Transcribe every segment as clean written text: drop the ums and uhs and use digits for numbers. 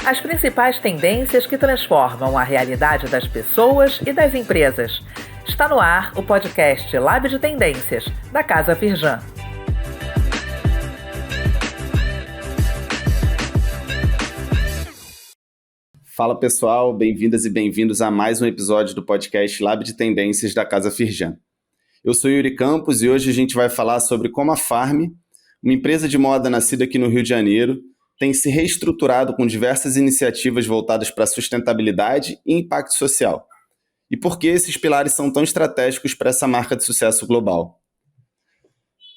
As principais tendências que transformam a realidade das pessoas e das empresas. Está no ar o podcast Lab de Tendências, da Casa Firjan. Fala pessoal, bem-vindas e bem-vindos a mais um episódio do podcast Lab de Tendências da Casa Firjan. Eu sou Yuri Campos e hoje a gente vai falar sobre como a Farm, uma empresa de moda nascida aqui no Rio de Janeiro, tem se reestruturado com diversas iniciativas voltadas para sustentabilidade e impacto social. E por que esses pilares são tão estratégicos para essa marca de sucesso global?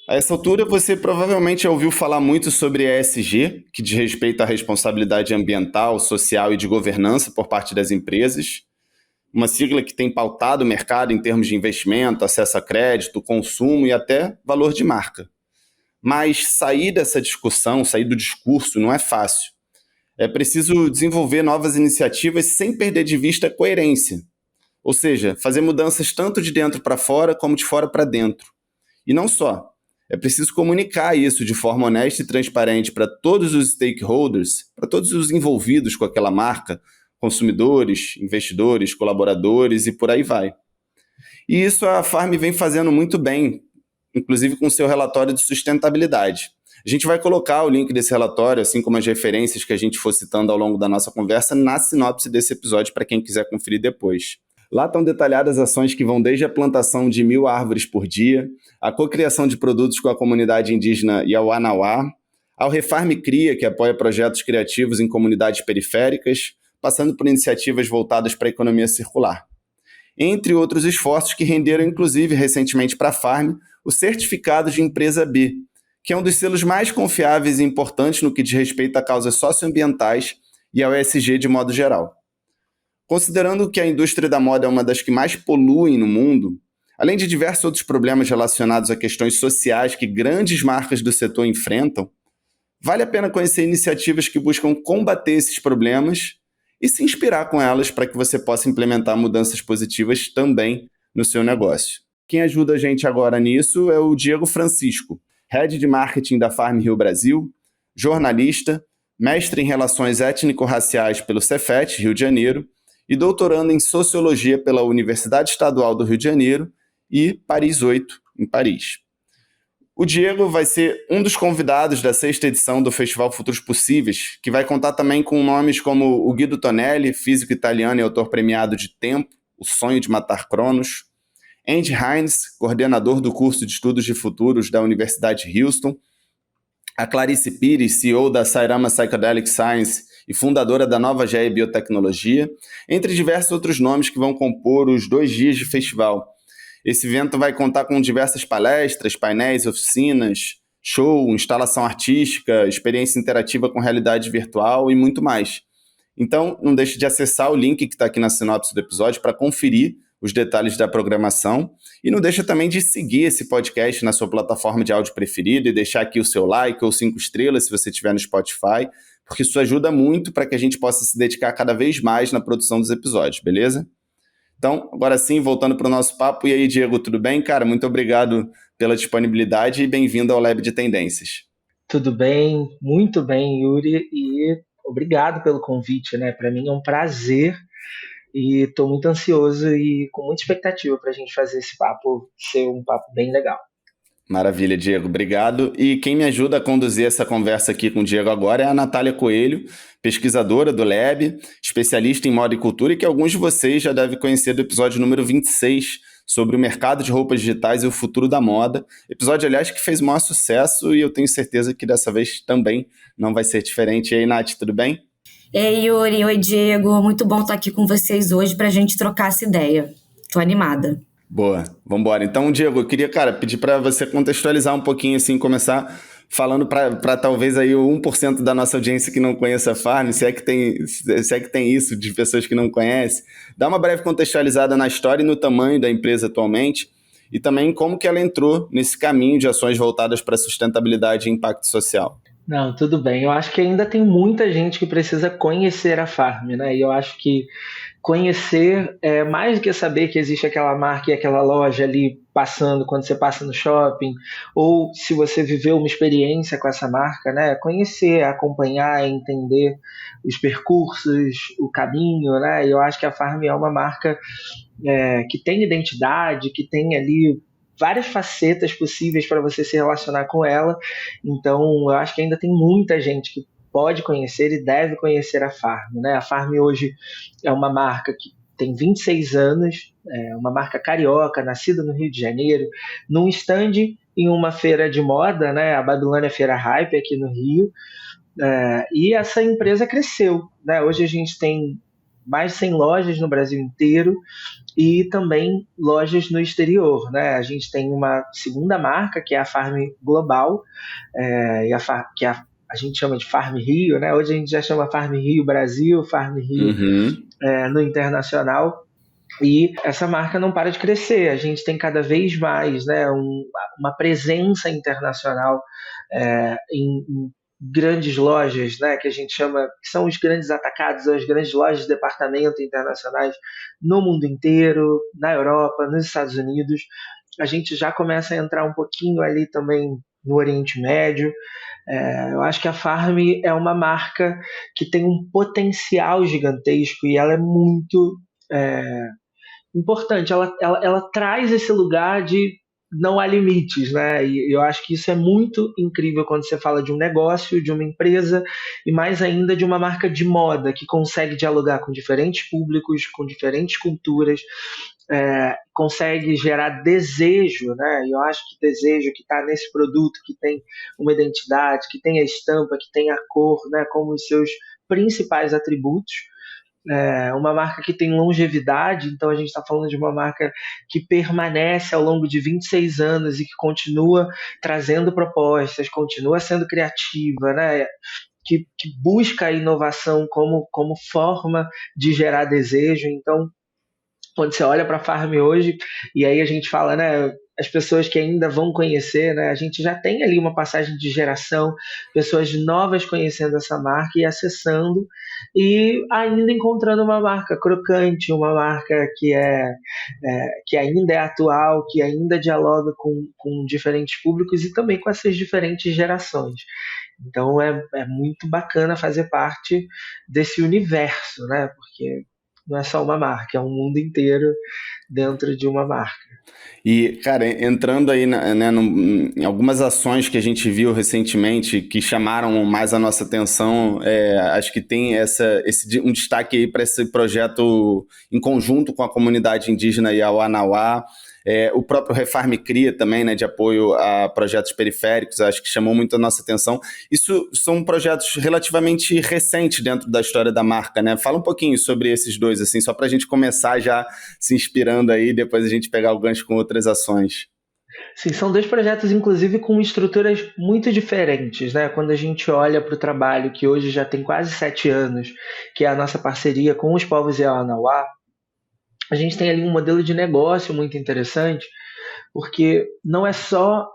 A essa altura, você provavelmente já ouviu falar muito sobre ESG, que diz respeito à responsabilidade ambiental, social e de governança por parte das empresas, uma sigla que tem pautado o mercado em termos de investimento, acesso a crédito, consumo e até valor de marca. Mas sair dessa discussão, sair do discurso, não é fácil. É preciso desenvolver novas iniciativas sem perder de vista a coerência. Ou seja, fazer mudanças tanto de dentro para fora como de fora para dentro. E não só. É preciso comunicar isso de forma honesta e transparente para todos os stakeholders, para todos os envolvidos com aquela marca, consumidores, investidores, colaboradores e por aí vai. E isso a Farm vem fazendo muito bem, inclusive com o seu relatório de sustentabilidade. A gente vai colocar o link desse relatório, assim como as referências que a gente for citando ao longo da nossa conversa, na sinopse desse episódio para quem quiser conferir depois. Lá estão detalhadas ações que vão desde a plantação de 1.000 árvores por dia, a cocriação de produtos com a comunidade indígena Yawanawá, ao Refarm Cria, que apoia projetos criativos em comunidades periféricas, passando por iniciativas voltadas para a economia circular. Entre outros esforços que renderam, inclusive, recentemente para a Farm, o certificado de empresa B, que é um dos selos mais confiáveis e importantes no que diz respeito a causas socioambientais e ao ESG de modo geral. Considerando que a indústria da moda é uma das que mais poluem no mundo, além de diversos outros problemas relacionados a questões sociais que grandes marcas do setor enfrentam, vale a pena conhecer iniciativas que buscam combater esses problemas e se inspirar com elas para que você possa implementar mudanças positivas também no seu negócio. Quem ajuda a gente agora nisso é o Diego Francisco, Head de Marketing da Farm Rio Brasil, jornalista, mestre em Relações Étnico-Raciais pelo Cefet, Rio de Janeiro, e doutorando em Sociologia pela Universidade Estadual do Rio de Janeiro e Paris 8, em Paris. O Diego vai ser um dos convidados da 6ª edição do Festival Futuros Possíveis, que vai contar também com nomes como o Guido Tonelli, físico italiano e autor premiado de Tempo, O Sonho de Matar Cronos, Andy Hines, coordenador do curso de Estudos de Futuros da Universidade de Houston, a Clarice Pires, CEO da Sairama Psychedelic Science e fundadora da Nova GE Biotecnologia, entre diversos outros nomes que vão compor os 2 dias de festival. Esse evento vai contar com diversas palestras, painéis, oficinas, show, instalação artística, experiência interativa com realidade virtual e muito mais. Então, não deixe de acessar o link que está aqui na sinopse do episódio para conferir os detalhes da programação e não deixa também de seguir esse podcast na sua plataforma de áudio preferida e deixar aqui o seu like ou 5 estrelas se você estiver no Spotify, porque isso ajuda muito para que a gente possa se dedicar cada vez mais na produção dos episódios, beleza? Então, agora sim, voltando para o nosso papo. E aí, Diego, tudo bem? Cara, muito obrigado pela disponibilidade e bem-vindo ao Lab de Tendências. Tudo bem, muito bem, Yuri, e obrigado pelo convite, né? Para mim é um prazer e estou muito ansioso e com muita expectativa para a gente fazer esse papo ser um papo bem legal. Maravilha, Diego, obrigado. E quem me ajuda a conduzir essa conversa aqui com o Diego agora é a Natália Coelho, pesquisadora do Lab, especialista em moda e cultura e que alguns de vocês já devem conhecer do episódio número 26 sobre o mercado de roupas digitais e o futuro da moda. Episódio, aliás, que fez o maior sucesso e eu tenho certeza que dessa vez também não vai ser diferente. E aí, Nath, tudo bem? Ei, Yuri, oi, Diego. Muito bom estar aqui com vocês hoje para a gente trocar essa ideia. Tô animada. Boa, vamos embora. Então, Diego, eu queria, pedir para você contextualizar um pouquinho, assim, começar falando para talvez aí o 1% da nossa audiência que não conheça a Farm, se é que tem isso de pessoas que não conhecem. Dá uma breve contextualizada na história e no tamanho da empresa atualmente e também como que ela entrou nesse caminho de ações voltadas para sustentabilidade e impacto social. Não, tudo bem. Eu acho que ainda tem muita gente que precisa conhecer a Farm, né? E eu acho que conhecer é mais do que saber que existe aquela marca e aquela loja ali passando quando você passa no shopping, ou se você viveu uma experiência com essa marca, né? Conhecer, acompanhar, entender os percursos, o caminho, né? E eu acho que a Farm é uma marca que tem identidade, que tem ali várias facetas possíveis para você se relacionar com ela. Então, eu acho que ainda tem muita gente que pode conhecer e deve conhecer a Farm, né? A Farm hoje é uma marca que tem 26 anos, é uma marca carioca, nascida no Rio de Janeiro, num stand em uma feira de moda, né? A Babilônia Feira Hype aqui no Rio, e essa empresa cresceu, né? Hoje a gente tem mais de 100 lojas no Brasil inteiro e também lojas no exterior, né? A gente tem uma segunda marca, que é a Farm Global, que a gente chama de Farm Rio, né? Hoje a gente já chama Farm Rio Brasil, Farm Rio no internacional. E essa marca não para de crescer. A gente tem cada vez mais, né, uma presença internacional em grandes lojas, né, que a gente chama, que são os grandes atacados, as grandes lojas de departamento internacionais no mundo inteiro, na Europa, nos Estados Unidos. A gente já começa a entrar um pouquinho ali também no Oriente Médio. Eu acho que a Farm é uma marca que tem um potencial gigantesco e ela é muito importante. Ela traz esse lugar de não há limites, né? E eu acho que isso é muito incrível quando você fala de um negócio, de uma empresa e mais ainda de uma marca de moda que consegue dialogar com diferentes públicos, com diferentes culturas, consegue gerar desejo, né? E eu acho que desejo que está nesse produto, que tem uma identidade, que tem a estampa, que tem a cor, né? Como os seus principais atributos. Uma marca que tem longevidade, então a gente está falando de uma marca que permanece ao longo de 26 anos e que continua trazendo propostas, continua sendo criativa, né? Que busca a inovação como forma de gerar desejo. Então, quando você olha para a Farm hoje, e aí a gente fala, né, as pessoas que ainda vão conhecer, né, a gente já tem ali uma passagem de geração, pessoas novas conhecendo essa marca e acessando, e ainda encontrando uma marca crocante, uma marca que ainda é atual, que ainda dialoga com diferentes públicos e também com essas diferentes gerações. Então é muito bacana fazer parte desse universo, né, porque não é só uma marca, é um mundo inteiro dentro de uma marca. E, cara, entrando aí em algumas ações que a gente viu recentemente que chamaram mais a nossa atenção, acho que tem um destaque aí para esse projeto em conjunto com a comunidade indígena Yawanawá. O próprio Refarm Cria também, né, de apoio a projetos periféricos, acho que chamou muito a nossa atenção. Isso são projetos relativamente recentes dentro da história da marca, né? Fala um pouquinho sobre esses dois, assim, só para a gente começar já se inspirando aí, depois a gente pegar o gancho com outras ações. Sim, são dois projetos, inclusive, com estruturas muito diferentes, né? Quando a gente olha para o trabalho que hoje já tem quase 7 anos, que é a nossa parceria com os povos Yawanawá, a gente tem ali um modelo de negócio muito interessante, porque não é só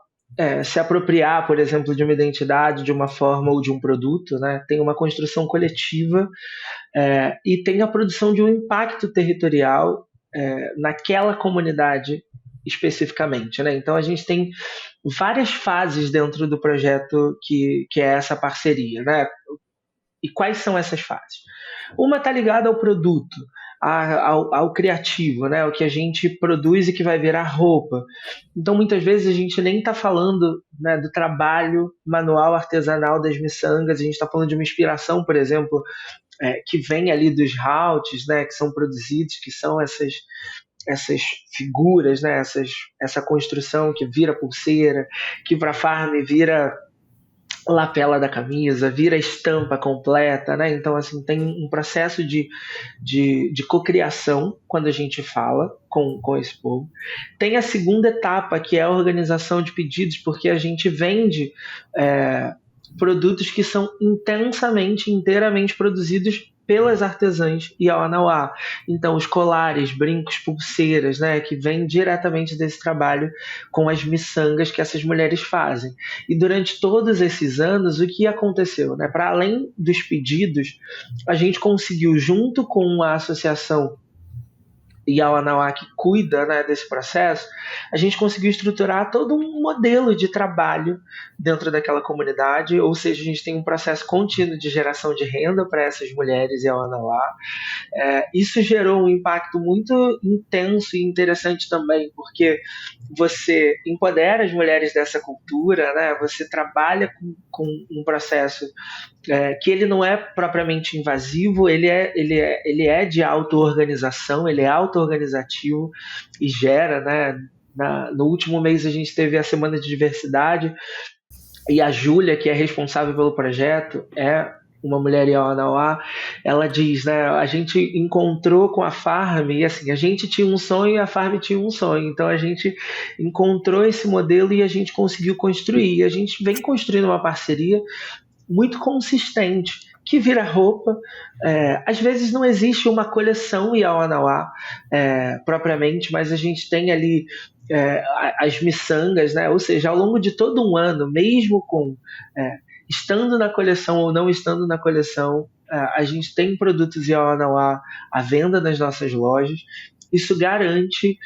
se apropriar, por exemplo, de uma identidade, de uma forma ou de um produto, né? Tem uma construção coletiva e tem a produção de um impacto territorial naquela comunidade especificamente, né? Então a gente tem várias fases dentro do projeto que é essa parceria, né? E quais são essas fases? Uma está ligada ao produto, ao criativo, né? O que a gente produz e que vai virar roupa. Então, muitas vezes, a gente nem está falando, né, do trabalho manual artesanal das miçangas, a gente está falando de uma inspiração, por exemplo, que vem ali dos haltes, né, que são produzidos, que são essas figuras, né, essa construção que vira pulseira, que para a Farm vira lapela da camisa, vira estampa completa, né? Então, assim, tem um processo de cocriação quando a gente fala com esse povo. Tem a segunda etapa, que é a organização de pedidos, porque a gente vende produtos que são inteiramente produzidos pelas artesãs Yawanawá. Então, os colares, brincos, pulseiras, né, que vêm diretamente desse trabalho com as miçangas que essas mulheres fazem. E durante todos esses anos, o que aconteceu? Né? Para além dos pedidos, a gente conseguiu, junto com a associação Yawanawá, que cuida, né, desse processo, a gente conseguiu estruturar todo um modelo de trabalho dentro daquela comunidade, ou seja, a gente tem um processo contínuo de geração de renda para essas mulheres Yawanawá. Isso gerou um impacto muito intenso e interessante também, porque você empodera as mulheres dessa cultura, né? Você trabalha com um processo que ele não é propriamente invasivo, ele é de auto-organização, ele é auto-organizativo e gera, né? No último mês a gente teve a Semana de Diversidade e a Júlia, que é responsável pelo projeto, é uma mulher Yawanawá, ela diz, né, a gente encontrou com a Farm, e assim, a gente tinha um sonho e a Farm tinha um sonho, então a gente encontrou esse modelo e a gente conseguiu construir, a gente vem construindo uma parceria muito consistente, que vira roupa. Às vezes não existe uma coleção Yawanawá propriamente, mas a gente tem ali as miçangas, né? Ou seja, ao longo de todo um ano, mesmo com estando na coleção ou não estando na coleção, a gente tem produtos Yawanawá à venda nas nossas lojas. Isso garante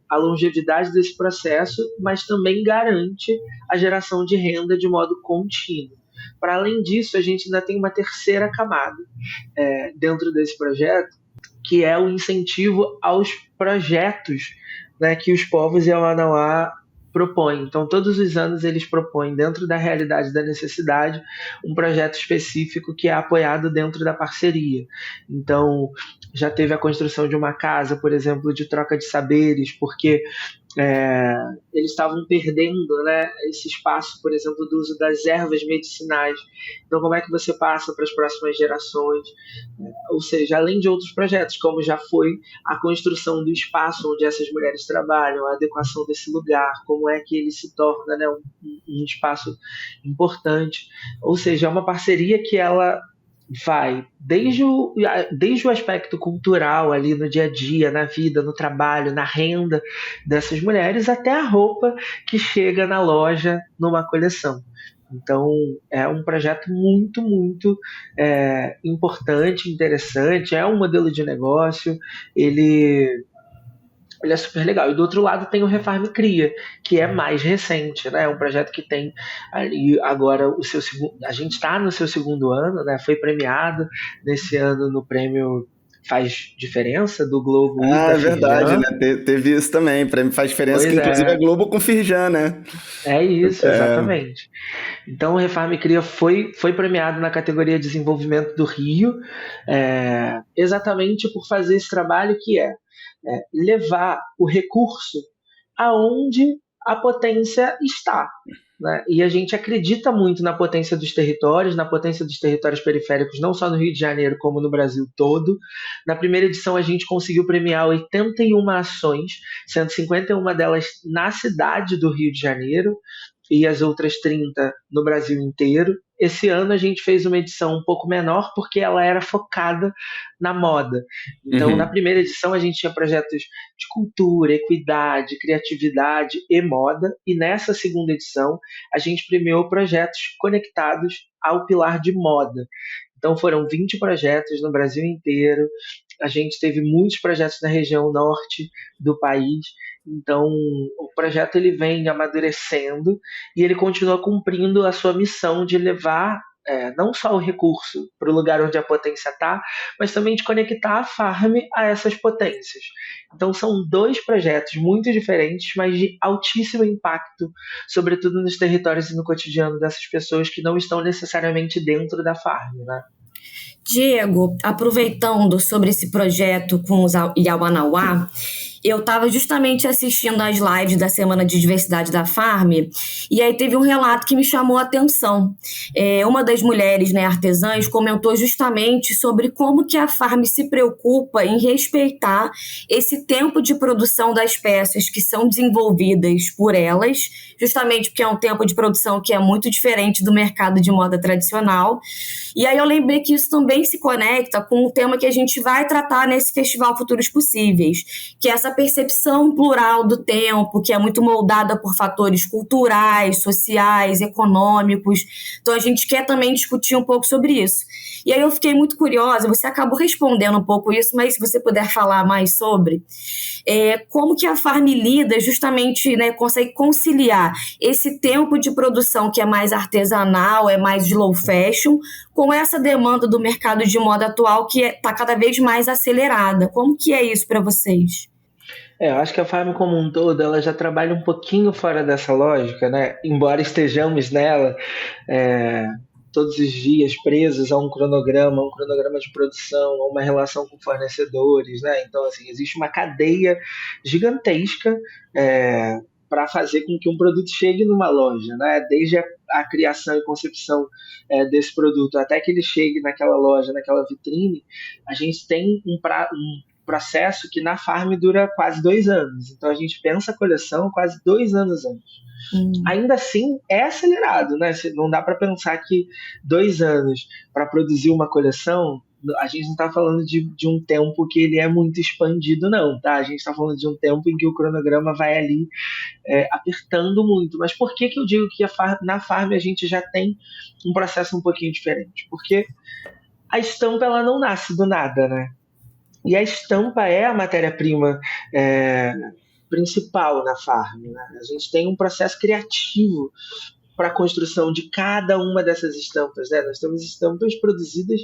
a longevidade desse processo, mas também garante a geração de renda de modo contínuo. Para além disso, a gente ainda tem uma terceira camada dentro desse projeto, que é o incentivo aos projetos, né, que os povos Yawanawá propõem. Então, todos os anos eles propõem, dentro da realidade da necessidade, um projeto específico que é apoiado dentro da parceria. Então, já teve a construção de uma casa, por exemplo, de troca de saberes, porque eles estavam perdendo, né, esse espaço, por exemplo, do uso das ervas medicinais. Então, como é que você passa para as próximas gerações? Ou seja, além de outros projetos, como já foi a construção do espaço onde essas mulheres trabalham, a adequação desse lugar, como é que ele se torna, né, um espaço importante. Ou seja, é uma parceria que ela vai desde o aspecto cultural ali no dia a dia, na vida, no trabalho, na renda dessas mulheres, até a roupa que chega na loja numa coleção. Então, é um projeto muito, muito importante, interessante, é um modelo de negócio, ele é super legal. E do outro lado tem o Refarm Cria, que é mais recente, né? É um projeto que tem ali agora a gente está no seu segundo ano, né? Foi premiado nesse ano no prêmio Faz Diferença do Globo. É verdade, né? Teve isso também. Prêmio Faz Diferença, que inclusive é Globo com Firjan, né? É isso, exatamente. Então o Refarm Cria foi premiado na categoria Desenvolvimento do Rio, exatamente por fazer esse trabalho que levar o recurso aonde a potência está, né? E a gente acredita muito na potência dos territórios, na potência dos territórios periféricos, não só no Rio de Janeiro, como no Brasil todo. Na primeira edição, a gente conseguiu premiar 81 ações, sendo 51 delas na cidade do Rio de Janeiro, e as outras 30 no Brasil inteiro. Esse ano a gente fez uma edição um pouco menor porque ela era focada na moda. Então, na primeira edição a gente tinha projetos de cultura, equidade, criatividade e moda, e nessa segunda edição a gente premiou projetos conectados ao pilar de moda. Então foram 20 projetos no Brasil inteiro, a gente teve muitos projetos na região norte do país. Então, o projeto ele vem amadurecendo e ele continua cumprindo a sua missão de levar não só o recurso para o lugar onde a potência está, mas também de conectar a Farm a essas potências. Então, são dois projetos muito diferentes, mas de altíssimo impacto, sobretudo nos territórios e no cotidiano dessas pessoas que não estão necessariamente dentro da Farm, né? Diego, aproveitando sobre esse projeto com os Yawanawá, eu estava justamente assistindo as lives da Semana de Diversidade da Farm, e aí teve um relato que me chamou a atenção. Uma das mulheres, né, artesãs, comentou justamente sobre como que a Farm se preocupa em respeitar esse tempo de produção das peças que são desenvolvidas por elas, justamente porque é um tempo de produção que é muito diferente do mercado de moda tradicional. E aí eu lembrei que isso também também se conecta com o tema que a gente vai tratar nesse Festival Futuros Possíveis, que é essa percepção plural do tempo, que é muito moldada por fatores culturais, sociais, econômicos. Então, a gente quer também discutir um pouco sobre isso. E aí eu fiquei muito curiosa, você acabou respondendo um pouco isso, mas se você puder falar mais sobre como que a Farm lida justamente, né, consegue conciliar esse tempo de produção que é mais artesanal, é mais slow fashion, com essa demanda do mercado de moda atual que está cada vez mais acelerada. Como que é isso para vocês? Eu acho que a Farm como um todo, ela já trabalha um pouquinho fora dessa lógica, né? Embora estejamos nela todos os dias presos a um cronograma de produção, a uma relação com fornecedores, né? Então, assim, existe uma cadeia gigantesca para fazer com que um produto chegue numa loja, né? Desde a criação e concepção desse produto até que ele chegue naquela loja, naquela vitrine, a gente tem um processo que na Farm dura quase 2 anos. Então a gente pensa a coleção quase 2 anos antes. Ainda assim é acelerado, né? Não dá para pensar que 2 anos para produzir uma coleção, a gente não está falando de um tempo que ele é muito expandido, não, tá? A gente está falando de um tempo em que o cronograma vai ali apertando muito. Mas por que eu digo que na Farm a gente já tem um processo um pouquinho diferente? Porque a estampa ela não nasce do nada, né? E a estampa é a matéria-prima principal na Farm, né? A gente tem um processo criativo para a construção de cada uma dessas estampas, né? Nós temos estampas produzidas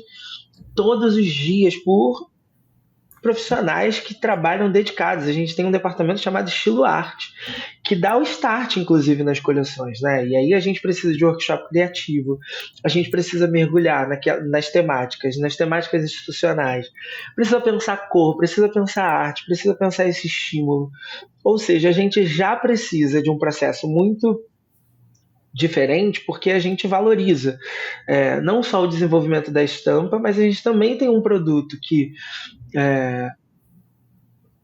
todos os dias por profissionais que trabalham dedicados. A gente tem um departamento chamado Estilo Arte, que dá o start, inclusive, nas coleções, né? E aí a gente precisa de workshop criativo, a gente precisa mergulhar nas temáticas institucionais, precisa pensar cor, precisa pensar arte, precisa pensar esse estímulo. Ou seja, a gente já precisa de um processo muito diferente, porque a gente valoriza não só o desenvolvimento da estampa, mas a gente também tem um produto que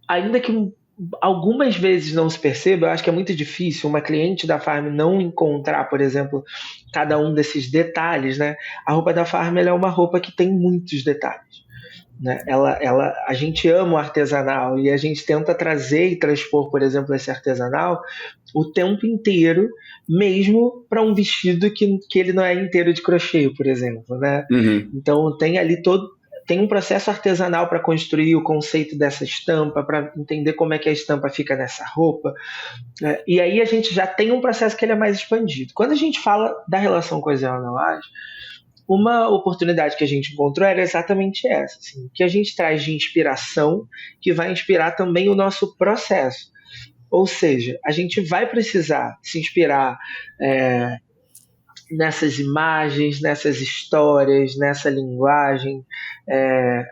ainda que algumas vezes não se perceba, eu acho que é muito difícil uma cliente da Farm não encontrar, por exemplo, cada um desses detalhes, né? A roupa da Farm ela é uma roupa que tem muitos detalhes, né? A gente ama o artesanal e a gente tenta trazer e transpor, por exemplo, esse artesanal o tempo inteiro, mesmo para um vestido que ele não é inteiro de crochê, por exemplo, né? Uhum. Então tem um processo artesanal para construir o conceito dessa estampa, para entender como é que a estampa fica nessa roupa. E aí a gente já tem um processo que ele é mais expandido. Quando a gente fala da relação com a Zélia Laje, uma oportunidade que a gente encontrou era exatamente essa, assim, que a gente traz de inspiração, que vai inspirar também o nosso processo. Ou seja, a gente vai precisar se inspirar nessas imagens, nessas histórias, nessa linguagem,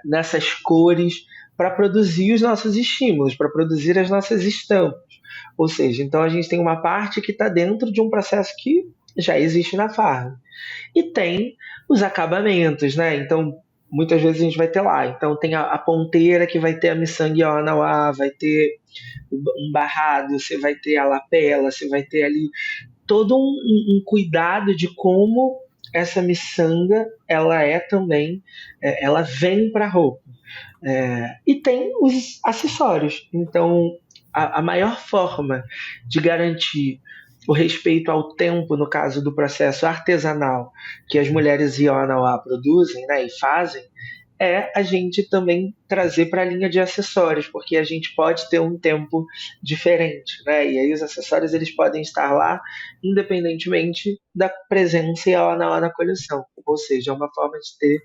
nessas cores, para produzir os nossos estímulos, para produzir as nossas estampas. Ou seja, então a gente tem uma parte que está dentro de um processo que já existe na Farm. E tem os acabamentos, né? Então, muitas vezes a gente vai ter lá. Então, tem a ponteira que vai ter a miçanga e a Onawa, vai ter um barrado, você vai ter a lapela, você vai ter ali todo um cuidado de como essa miçanga ela também, ela vem para a roupa. E tem os acessórios. Então, a maior forma de garantir o respeito ao tempo, no caso do processo artesanal que as mulheres Ionawa produzem, né, e fazem, a gente também trazer para a linha de acessórios, porque a gente pode ter um tempo diferente, né? E aí os acessórios eles podem estar lá independentemente da presença Ionawa na coleção. Ou seja, é uma forma de ter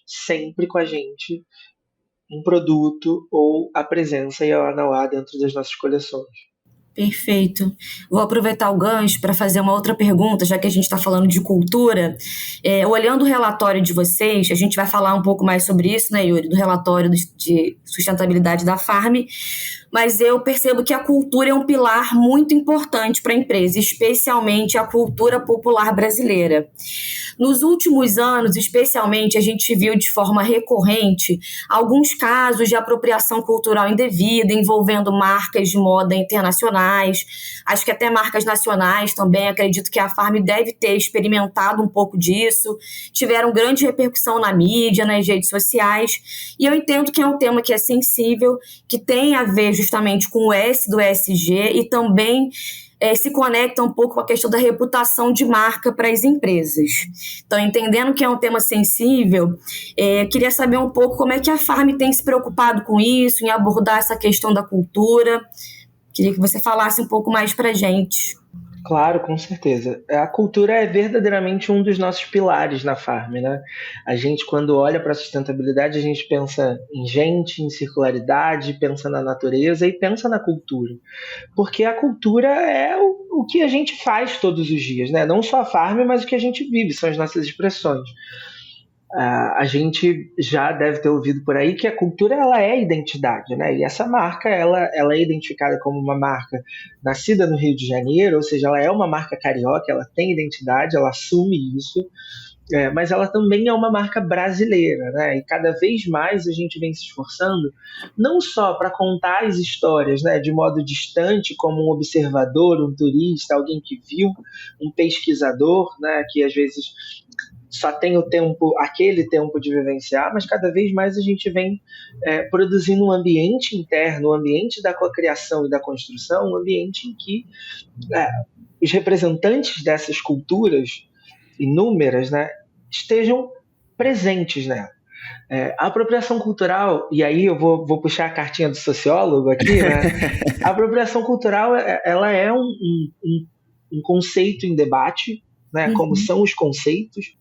sempre com a gente um produto ou a presença Ionawa dentro das nossas coleções. Perfeito. Vou aproveitar o gancho para fazer uma outra pergunta, já que a gente está falando de cultura. Olhando o relatório de vocês, a gente vai falar um pouco mais sobre isso, né, Yuri, do relatório de sustentabilidade da Farm, mas eu percebo que a cultura é um pilar muito importante para a empresa, especialmente a cultura popular brasileira. Nos últimos anos, especialmente, a gente viu de forma recorrente alguns casos de apropriação cultural indevida envolvendo marcas de moda internacionais internacionais, acho que até marcas nacionais também, acredito que a Farm deve ter experimentado um pouco disso, tiveram grande repercussão na mídia, nas redes sociais, e eu entendo que é um tema que é sensível, que tem a ver justamente com o S do ESG e também se conecta um pouco com a questão da reputação de marca para as empresas. Então, entendendo que é um tema sensível, queria saber um pouco como é que a Farm tem se preocupado com isso, em abordar essa questão da cultura. Queria que você falasse um pouco mais para a gente. Claro, com certeza. A cultura é verdadeiramente um dos nossos pilares na Farm, né? A gente, quando olha para a sustentabilidade, a gente pensa em gente, em circularidade, pensa na natureza e pensa na cultura. Porque a cultura é o que a gente faz todos os dias, né? Não só a Farm, mas o que a gente vive, são as nossas expressões. A gente já deve ter ouvido por aí que a cultura ela é identidade, né? E essa marca ela é identificada como uma marca nascida no Rio de Janeiro, ou seja, ela é uma marca carioca, ela tem identidade, ela assume isso, mas ela também é uma marca brasileira, né? E cada vez mais a gente vem se esforçando não só para contar as histórias, né, de modo distante, como um observador, um turista, alguém que viu, um pesquisador, né, que às vezes só tem aquele tempo de vivenciar, mas cada vez mais a gente vem produzindo um ambiente interno, um ambiente da cocriação e da construção, um ambiente em que os representantes dessas culturas inúmeras, né, estejam presentes nela. A apropriação cultural, e aí eu vou puxar a cartinha do sociólogo aqui, né? A apropriação cultural ela é um conceito em debate, né? Como são os conceitos,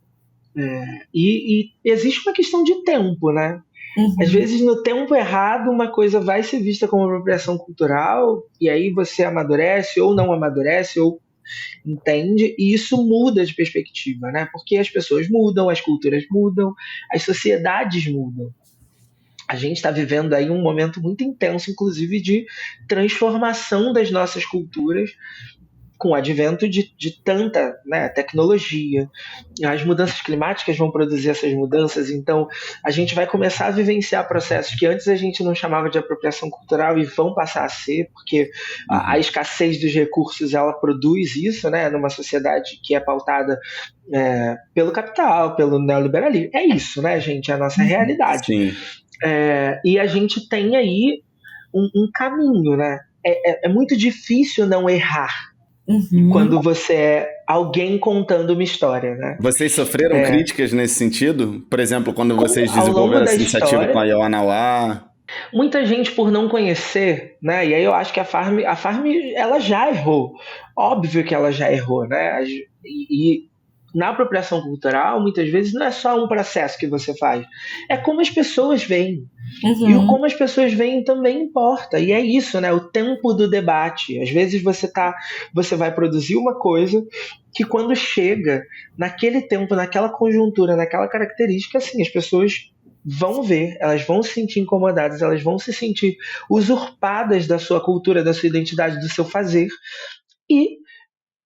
e existe uma questão de tempo, né? Às vezes no tempo errado uma coisa vai ser vista como apropriação cultural e aí você amadurece ou não amadurece ou entende, e isso muda de perspectiva, né? Porque as pessoas mudam, as culturas mudam, as sociedades mudam. A gente está vivendo aí um momento muito intenso, inclusive de transformação das nossas culturas com o advento de tanta, né, tecnologia. As mudanças climáticas vão produzir essas mudanças, então a gente vai começar a vivenciar processos que antes a gente não chamava de apropriação cultural e vão passar a ser, porque a escassez dos recursos ela produz isso, né, numa sociedade que é pautada pelo capital, pelo neoliberalismo. É isso, né, gente? É a nossa realidade. Sim. E a gente tem aí um caminho, né? É muito difícil não errar quando você é alguém contando uma história, né? Vocês sofreram críticas nesse sentido? Por exemplo, quando vocês desenvolveram essa iniciativa com a Ioanauá? Muita gente por não conhecer, né? E aí eu acho que a Farm ela já errou. Óbvio que ela já errou, né? E na apropriação cultural, muitas vezes, não é só um processo que você faz. É como as pessoas veem. E o como as pessoas veem também importa. E é isso, né? O tempo do debate. Às vezes você vai produzir uma coisa que quando chega naquele tempo, naquela conjuntura, naquela característica, assim, as pessoas vão ver, elas vão se sentir incomodadas, elas vão se sentir usurpadas da sua cultura, da sua identidade, do seu fazer. E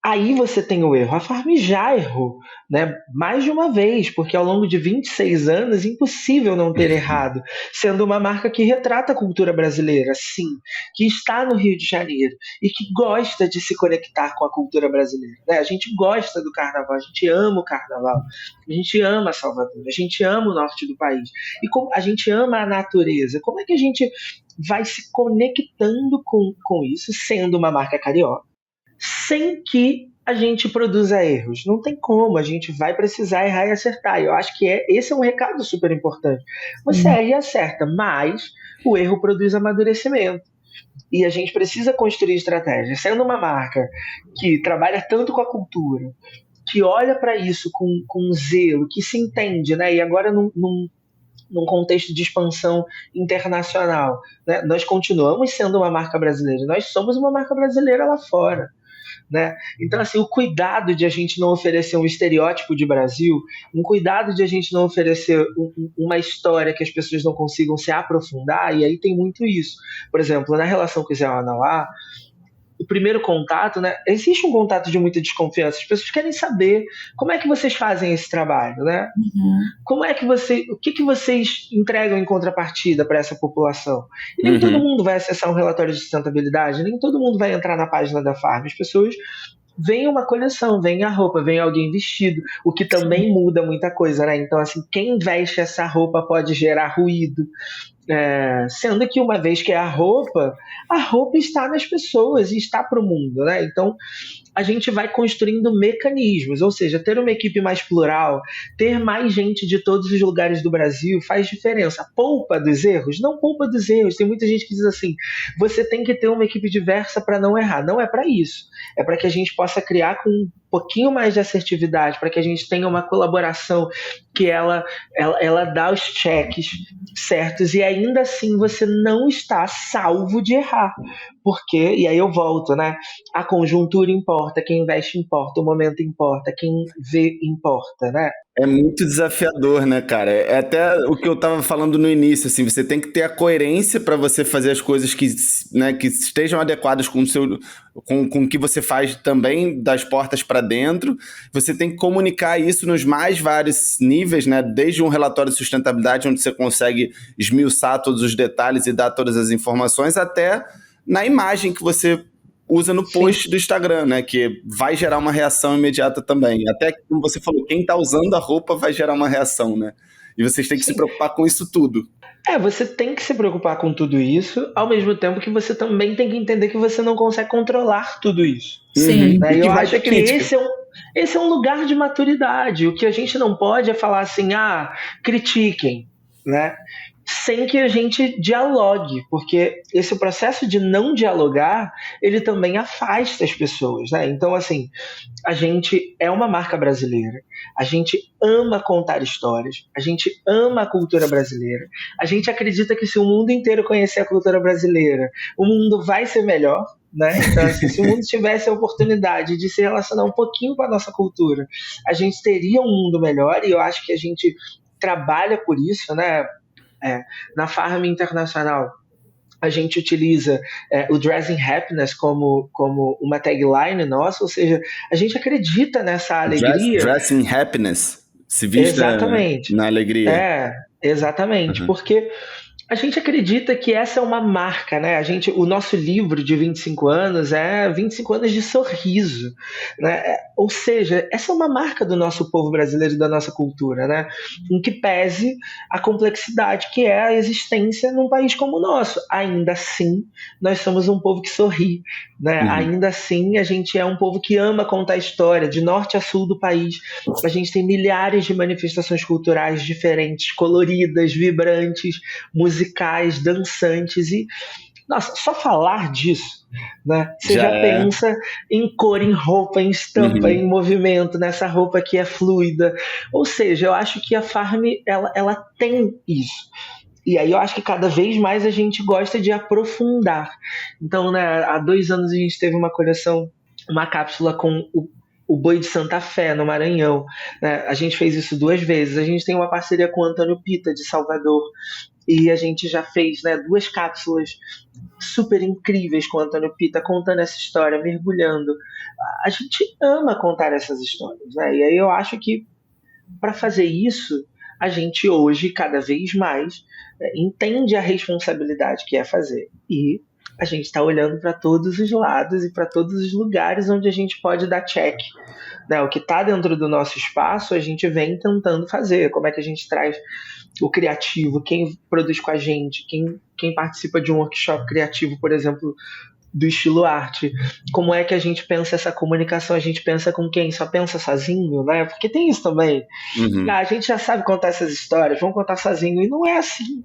aí você tem o erro. A Farm já errou, né? Mais de uma vez, porque ao longo de 26 anos, impossível não ter errado, sendo uma marca que retrata a cultura brasileira, sim, que está no Rio de Janeiro e que gosta de se conectar com a cultura brasileira, né? A gente gosta do carnaval, a gente ama o carnaval, a gente ama Salvador, a gente ama o norte do país, e como a gente ama a natureza, como é que a gente vai se conectando com isso, sendo uma marca carioca, sem que a gente produza erros? Não tem como, a gente vai precisar errar e acertar. Eu acho que esse é um recado super importante. Você erra e acerta, mas o erro produz amadurecimento. E a gente precisa construir estratégias. Sendo uma marca que trabalha tanto com a cultura, que olha para isso com zelo, que se entende, né? E agora num contexto de expansão internacional, né? Nós continuamos sendo uma marca brasileira, nós somos uma marca brasileira lá fora, né? Então, assim, o cuidado de a gente não oferecer um estereótipo de Brasil, um cuidado de a gente não oferecer uma história que as pessoas não consigam se aprofundar, e aí tem muito isso. Por exemplo, na relação com o Zé Anauá, o primeiro contato, né? Existe um contato de muita desconfiança. As pessoas querem saber como é que vocês fazem esse trabalho, né? Como é que o que vocês entregam em contrapartida para essa população? E nem todo mundo vai acessar um relatório de sustentabilidade, nem todo mundo vai entrar na página da Farm. As pessoas veem uma coleção, veem a roupa, veem alguém vestido, o que também muda muita coisa, né? Então, assim, quem veste essa roupa pode gerar ruído. Sendo que uma vez que é a roupa está nas pessoas e está para o mundo, né? Então a gente vai construindo mecanismos, ou seja, ter uma equipe mais plural, ter mais gente de todos os lugares do Brasil faz diferença. Poupa dos erros? Não poupa dos erros. Tem muita gente que diz assim, você tem que ter uma equipe diversa para não errar. Não é para isso. É para que a gente possa criar com um pouquinho mais de assertividade, para que a gente tenha uma colaboração que ela dá os cheques certos e ainda assim você não está salvo de errar. Porque, e aí eu volto, né? A conjuntura importa, quem investe importa, o momento importa, quem vê importa, né? É muito desafiador, né, cara? É até o que eu tava falando no início, assim, você tem que ter a coerência para você fazer as coisas que, né, que estejam adequadas com o que você faz também das portas para dentro. Você tem que comunicar isso nos mais vários níveis, né? Desde um relatório de sustentabilidade, onde você consegue esmiuçar todos os detalhes e dar todas as informações, até na imagem que você usa no post do Instagram, né? Que vai gerar uma reação imediata também. Até como você falou, quem está usando a roupa vai gerar uma reação, né? E vocês têm que se preocupar com isso tudo. Você tem que se preocupar com tudo isso, ao mesmo tempo que você também tem que entender que você não consegue controlar tudo isso. Sim. Né? E eu acho que esse é um lugar de maturidade. O que a gente não pode é falar assim, critiquem, né? Sem que a gente dialogue, porque esse processo de não dialogar, ele também afasta as pessoas, né? Então, assim, a gente é uma marca brasileira, a gente ama contar histórias, a gente ama a cultura brasileira, a gente acredita que se o mundo inteiro conhecer a cultura brasileira, o mundo vai ser melhor, né? Então, assim, se o mundo tivesse a oportunidade de se relacionar um pouquinho com a nossa cultura, a gente teria um mundo melhor, e eu acho que a gente trabalha por isso, né? Na Farm Internacional, a gente utiliza o Dressing Happiness como uma tagline nossa, ou seja, a gente acredita nessa alegria. Dressing Happiness, se vista na alegria. Exatamente, porque a gente acredita que essa é uma marca, né? O nosso livro de 25 anos é 25 anos de sorriso, né? Ou seja, essa é uma marca do nosso povo brasileiro e da nossa cultura, né? Em que pese a complexidade que é a existência num país como o nosso. Ainda assim, nós somos um povo que sorri, né? Ainda assim, a gente é um povo que ama contar história, de norte a sul do país. A gente tem milhares de manifestações culturais diferentes, coloridas, vibrantes, musicais, dançantes e, nossa, só falar disso, né? Você já pensa em cor, em roupa, em estampa, em movimento, nessa roupa que é fluida. Ou seja, eu acho que a Farm, ela tem isso. E aí eu acho que cada vez mais a gente gosta de aprofundar. Então, né, há 2 anos a gente teve uma coleção, uma cápsula com o boi de Santa Fé, no Maranhão. Né? A gente fez isso 2 vezes. A gente tem uma parceria com o Antônio Pita, de Salvador. E a gente já fez, né, 2 cápsulas super incríveis com o Antônio Pita, contando essa história, mergulhando. A gente ama contar essas histórias. Né? E aí eu acho que, para fazer isso, a gente hoje, cada vez mais, entende a responsabilidade que é fazer. E a gente está olhando para todos os lados e para todos os lugares onde a gente pode dar check. Né? O que está dentro do nosso espaço, a gente vem tentando fazer. Como é que a gente traz o criativo, quem produz com a gente, quem participa de um workshop criativo, por exemplo, do estilo arte. Como é que a gente pensa essa comunicação? A gente pensa com quem? Só pensa sozinho, né? Porque tem isso também. A gente já sabe contar essas histórias, vamos contar sozinho. E não é assim,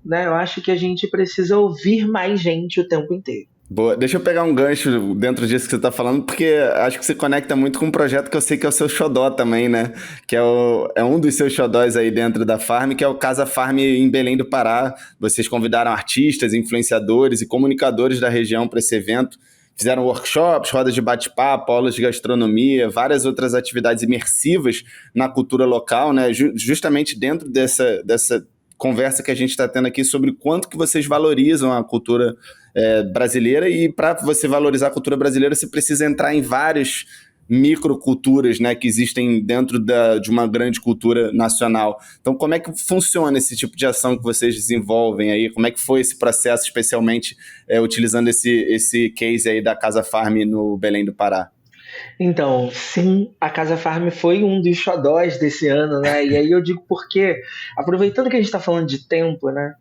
né? Eu acho que a gente precisa ouvir mais gente o tempo inteiro. Boa, deixa eu pegar um gancho dentro disso que você está falando, porque acho que você conecta muito com um projeto que eu sei que é o seu xodó também, né? Que é um dos seus xodós aí dentro da Farm, que é o Casa Farm em Belém do Pará. Vocês convidaram artistas, influenciadores e comunicadores da região para esse evento. Fizeram workshops, rodas de bate-papo, aulas de gastronomia, várias outras atividades imersivas na cultura local, né? Justamente dentro dessa conversa que a gente está tendo aqui sobre quanto que vocês valorizam a cultura brasileira, e para você valorizar a cultura brasileira, você precisa entrar em várias microculturas, né, que existem dentro de uma grande cultura nacional. Então, como é que funciona esse tipo de ação que vocês desenvolvem aí? Como é que foi esse processo, especialmente utilizando esse case aí da Casa Farm no Belém do Pará? Então, sim, a Casa Farm foi um dos xodós desse ano, né? E aí eu digo porque, aproveitando que a gente está falando de tempo, né?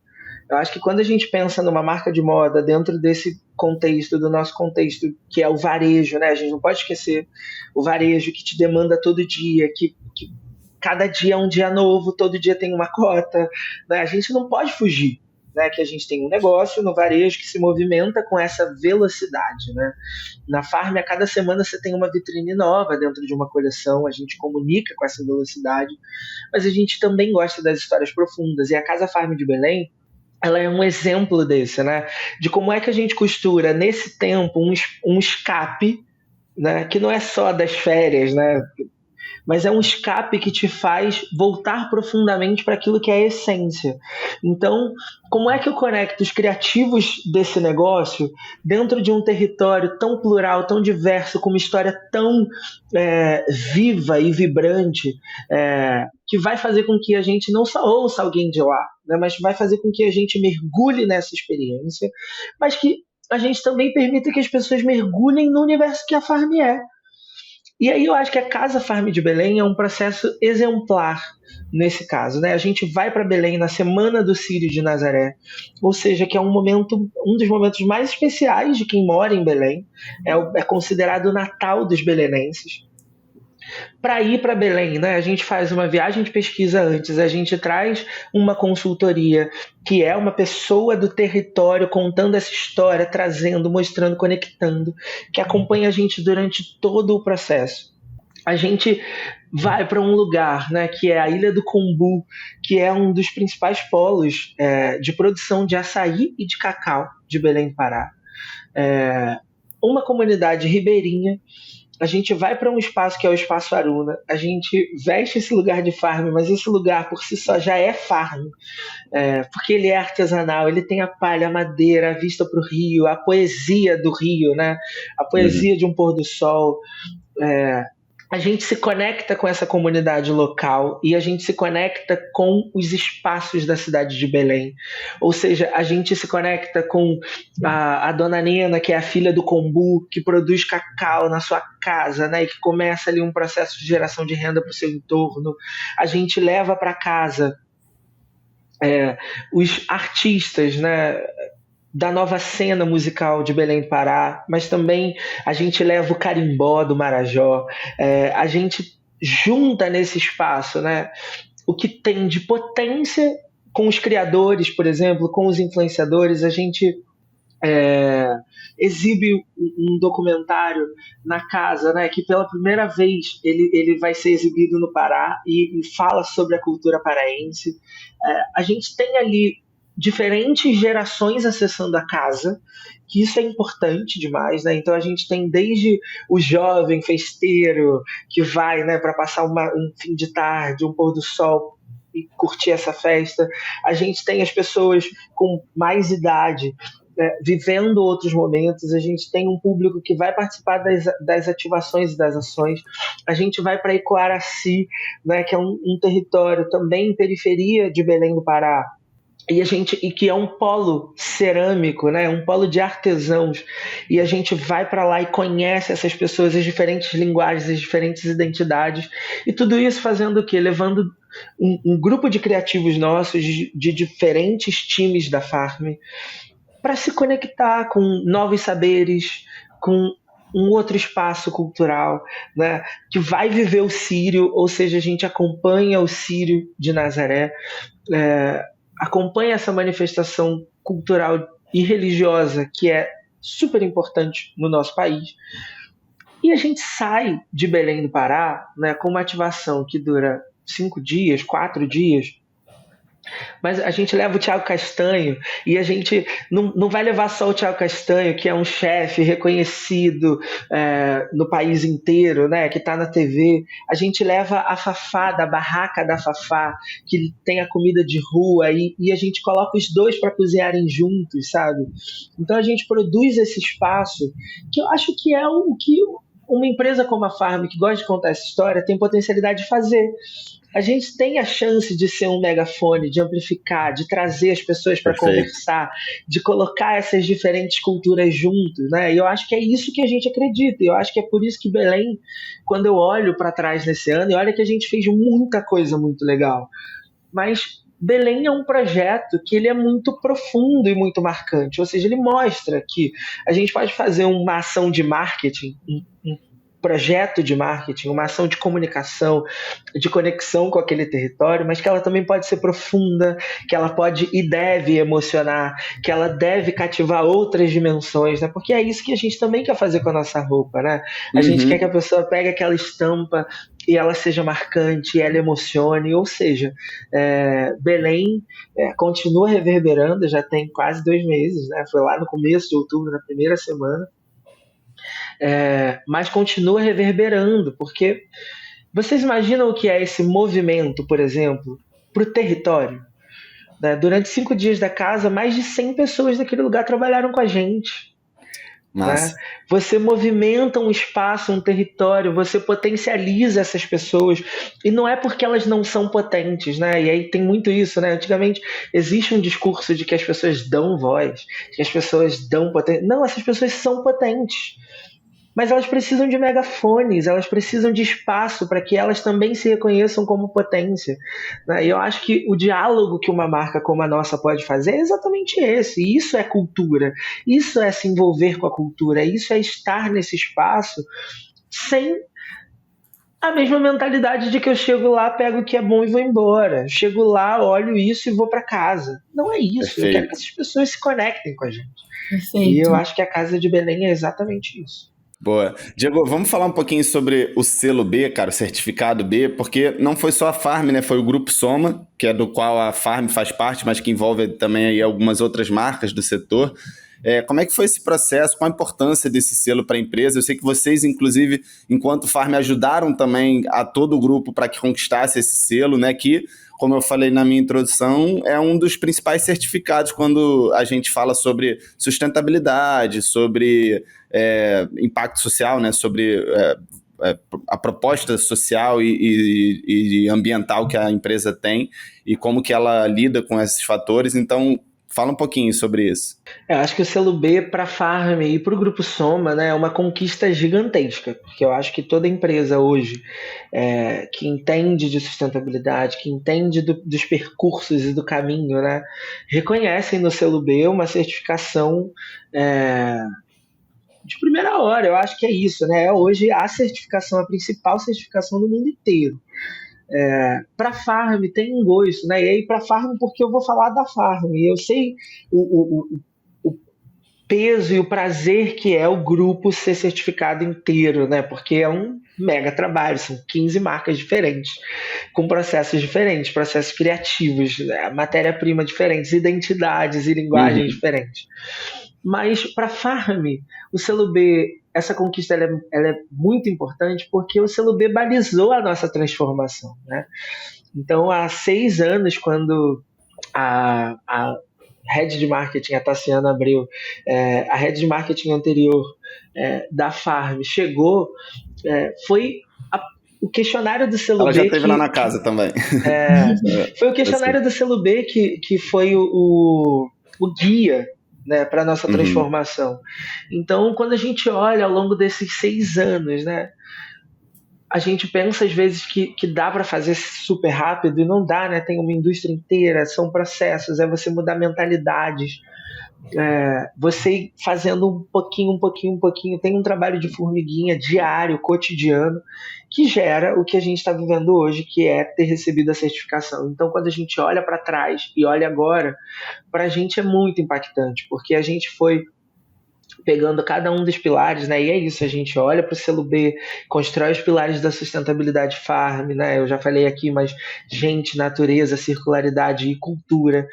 Eu acho que quando a gente pensa numa marca de moda dentro desse contexto, do nosso contexto, que é o varejo, né? A gente não pode esquecer o varejo que te demanda todo dia, que cada dia é um dia novo, todo dia tem uma cota, né? A gente não pode fugir, né? Que a gente tem um negócio no varejo que se movimenta com essa velocidade, né? Na Farm, a cada semana você tem uma vitrine nova dentro de uma coleção, a gente comunica com essa velocidade, mas a gente também gosta das histórias profundas, e a Casa Farm de Belém, ela é um exemplo desse, né? De como é que a gente costura nesse tempo um escape, né? Que não é só das férias, né? Mas é um escape que te faz voltar profundamente para aquilo que é a essência. Então, como é que eu conecto os criativos desse negócio dentro de um território tão plural, tão diverso, com uma história tão viva e vibrante, que vai fazer com que a gente não só ouça alguém de lá, né, mas vai fazer com que a gente mergulhe nessa experiência, mas que a gente também permita que as pessoas mergulhem no universo que a Farm é. E aí eu acho que a Casa Farm de Belém é um processo exemplar nesse caso, né? A gente vai para Belém na Semana do Círio de Nazaré, ou seja, que é um dos momentos mais especiais de quem mora em Belém, é considerado o Natal dos belenenses. Para ir para Belém, né, a gente faz uma viagem de pesquisa antes, a gente traz uma consultoria que é uma pessoa do território contando essa história, trazendo, mostrando, conectando, que acompanha a gente durante todo o processo. A gente vai para um lugar, né, que é a Ilha do Combu, que é um dos principais polos de produção de açaí e de cacau de Belém do Pará. Uma comunidade ribeirinha. A gente vai para um espaço que é o Espaço Aruna, a gente veste esse lugar de farm, mas esse lugar por si só já é farm, porque ele é artesanal, ele tem a palha, a madeira, a vista para o rio, a poesia do rio, né? A poesia de um pôr do sol. A gente se conecta com essa comunidade local e a gente se conecta com os espaços da cidade de Belém. Ou seja, a gente se conecta com a dona Nena, que é a filha do Combu, que produz cacau na sua casa, né, e que começa ali um processo de geração de renda para o seu entorno. A gente leva para casa os artistas, né, da nova cena musical de Belém do Pará, mas também a gente leva o carimbó do Marajó, a gente junta nesse espaço, né, o que tem de potência com os criadores, por exemplo, com os influenciadores. A gente exibe um documentário na casa, né, que pela primeira vez ele vai ser exibido no Pará e fala sobre a cultura paraense. A gente tem ali diferentes gerações acessando a casa, que isso é importante demais, né? Então a gente tem desde o jovem festeiro que vai, né, para passar um fim de tarde, um pôr do sol e curtir essa festa. A gente tem as pessoas com mais idade, vivendo outros momentos. A gente tem um público que vai participar das ativações e das ações. A gente vai para Icoaraci, né, que é um território também em periferia de Belém do Pará, e que é um polo cerâmico, né, um polo de artesãos, e a gente vai para lá e conhece essas pessoas, as diferentes linguagens, as diferentes identidades, e tudo isso fazendo o quê? Levando um grupo de criativos nossos, de diferentes times da Farm, para se conectar com novos saberes, com um outro espaço cultural, né, que vai viver o Círio, ou seja, a gente acompanha o Círio de Nazaré, acompanha essa manifestação cultural e religiosa que é super importante no nosso país, e a gente sai de Belém do Pará, né, com uma ativação que dura 5 dias, 4 dias, Mas a gente leva o Thiago Castanho e a gente não vai levar só o Thiago Castanho, que é um chefe reconhecido no país inteiro, né, que está na TV. A gente leva a Fafá, da barraca da Fafá, que tem a comida de rua, e a gente coloca os dois para cozinharem juntos, sabe? Então a gente produz esse espaço que eu acho que é o que uma empresa como a Farm, que gosta de contar essa história, tem potencialidade de fazer. A gente tem a chance de ser um megafone, de amplificar, de trazer as pessoas para conversar, de colocar essas diferentes culturas juntos, né? E eu acho que é isso que a gente acredita. E eu acho que é por isso que Belém, quando eu olho para trás nesse ano, e olha que a gente fez muita coisa muito legal, mas Belém é um projeto que ele é muito profundo e muito marcante. Ou seja, ele mostra que a gente pode fazer uma ação de marketing, um projeto de marketing, uma ação de comunicação, de conexão com aquele território, mas que ela também pode ser profunda, que ela pode e deve emocionar, que ela deve cativar outras dimensões, né? Porque é isso que a gente também quer fazer com a nossa roupa, né? A gente quer que a pessoa pegue aquela estampa e ela seja marcante, ela emocione, ou seja, Belém continua reverberando, já tem quase 2 meses, né? Foi lá no começo de outubro, na primeira semana, mas continua reverberando, porque vocês imaginam o que é esse movimento, por exemplo, para o território? Né? Durante 5 dias da casa, mais de 100 pessoas daquele lugar trabalharam com a gente. Né? Você movimenta um espaço, um território, você potencializa essas pessoas, e não é porque elas não são potentes, né? E aí tem muito isso, né? Antigamente existe um discurso de que as pessoas dão voz, que as pessoas dão potência. Não, essas pessoas são potentes, mas elas precisam de megafones, elas precisam de espaço para que elas também se reconheçam como potência. E eu acho que o diálogo que uma marca como a nossa pode fazer é exatamente esse. E isso é cultura, isso é se envolver com a cultura, isso é estar nesse espaço sem a mesma mentalidade de que eu chego lá, pego o que é bom e vou embora. Eu chego lá, olho isso e vou para casa. Não é isso. Perfeito. Eu quero que essas pessoas se conectem com a gente. Perfeito. E eu acho que a Casa de Belém é exatamente isso. Boa. Diego, vamos falar um pouquinho sobre o selo B, cara, o certificado B, porque não foi só a Farm, né? Foi o Grupo Soma, que é do qual a Farm faz parte, mas que envolve também aí algumas outras marcas do setor. Como é que foi esse processo? Qual a importância desse selo para a empresa? Eu sei que vocês, inclusive, enquanto Farm, ajudaram também a todo o grupo para que conquistasse esse selo, né? Que, como eu falei na minha introdução, é um dos principais certificados quando a gente fala sobre sustentabilidade, sobre impacto social, né? Sobre a proposta social e ambiental que a empresa tem e como que ela lida com esses fatores. Então, fala um pouquinho sobre isso. Eu acho que o selo B para a Farm e para o Grupo Soma, né, é uma conquista gigantesca, porque eu acho que toda empresa hoje que entende de sustentabilidade, que entende dos percursos e do caminho, né, reconhecem no selo B uma certificação de primeira hora. Eu acho que é isso, né? Hoje a certificação, a principal certificação do mundo inteiro. Para a Farm tem um gosto, né? E aí para a Farm, porque eu vou falar da Farm, e eu sei o peso e o prazer que é o grupo ser certificado inteiro, né? Porque é um mega trabalho, são 15 marcas diferentes, com processos diferentes, processos criativos, né? Matéria-prima diferentes, identidades e linguagens diferentes. Mas para a Farm, o selo B, essa conquista ela é muito importante porque o selo B balizou a nossa transformação, né? Então, há 6 anos, quando a Head de Marketing, a Tassiana Abreu, a Head de Marketing anterior da Farm chegou, foi o questionário do selo B... Ela já esteve lá na casa também. Foi o questionário do selo B que foi o guia, né, para a nossa transformação. Então, quando a gente olha ao longo desses 6 anos, né, a gente pensa às vezes que dá para fazer super rápido, e não dá, né? Tem uma indústria inteira, são processos, você mudar mentalidades, você ir fazendo um pouquinho, tem um trabalho de formiguinha diário, cotidiano, que gera o que a gente está vivendo hoje, que é ter recebido a certificação. Então, quando a gente olha para trás e olha agora, para a gente é muito impactante, porque a gente foi pegando cada um dos pilares, né? E é isso, a gente olha para o selo B, constrói os pilares da sustentabilidade farm, né? Eu já falei aqui, mas gente, natureza, circularidade e cultura.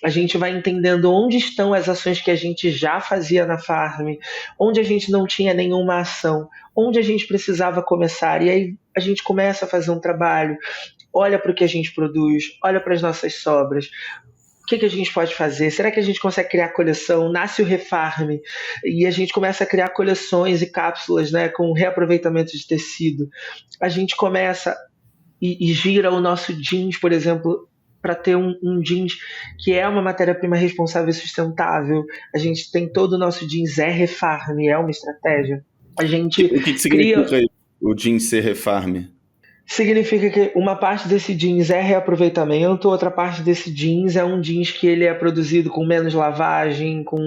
A gente vai entendendo onde estão as ações que a gente já fazia na farm, onde a gente não tinha nenhuma ação, onde a gente precisava começar. E aí a gente começa a fazer um trabalho, olha para o que a gente produz, olha para as nossas sobras. O que a gente pode fazer? Será que a gente consegue criar coleção? Nasce o Refarm e a gente começa a criar coleções e cápsulas, né, com reaproveitamento de tecido. A gente começa e gira o nosso jeans, por exemplo, para ter um jeans que é uma matéria-prima responsável e sustentável. A gente tem todo o nosso jeans Refarm, é uma estratégia. A gente o que significa o jeans ser Refarm? Significa que uma parte desse jeans é reaproveitamento, outra parte desse jeans é um jeans que ele é produzido com menos lavagem, com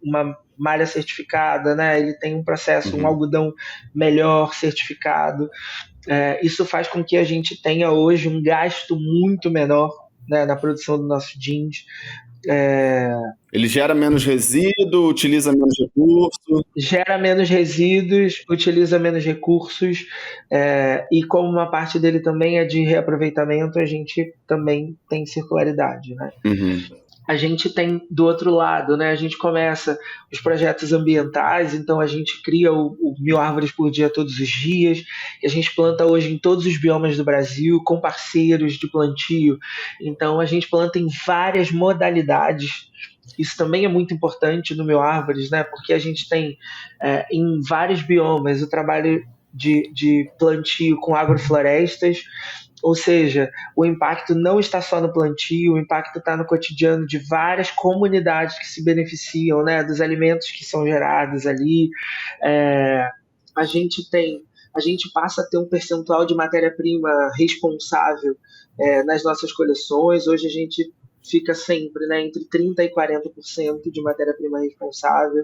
uma malha certificada, né? Ele tem um processo, um algodão melhor certificado. Isso faz com que a gente tenha hoje um gasto muito menor, né, na produção do nosso jeans. Ele gera menos resíduo, utiliza menos recursos. Gera menos resíduos, utiliza menos recursos, e como uma parte dele também é de reaproveitamento, a gente também tem circularidade, né? A gente tem do outro lado, né? A gente começa os projetos ambientais, então a gente cria o 1000 árvores por dia todos os dias, e a gente planta hoje em todos os biomas do Brasil, com parceiros de plantio. Então a gente planta em várias modalidades. Isso também é muito importante no 1000 árvores, né? Porque a gente tem em vários biomas o trabalho de plantio com agroflorestas. Ou seja, o impacto não está só no plantio, o impacto está no cotidiano de várias comunidades que se beneficiam, né, dos alimentos que são gerados ali. A gente passa a ter um percentual de matéria-prima responsável nas nossas coleções. Hoje a gente fica sempre, né, entre 30% e 40% de matéria-prima responsável.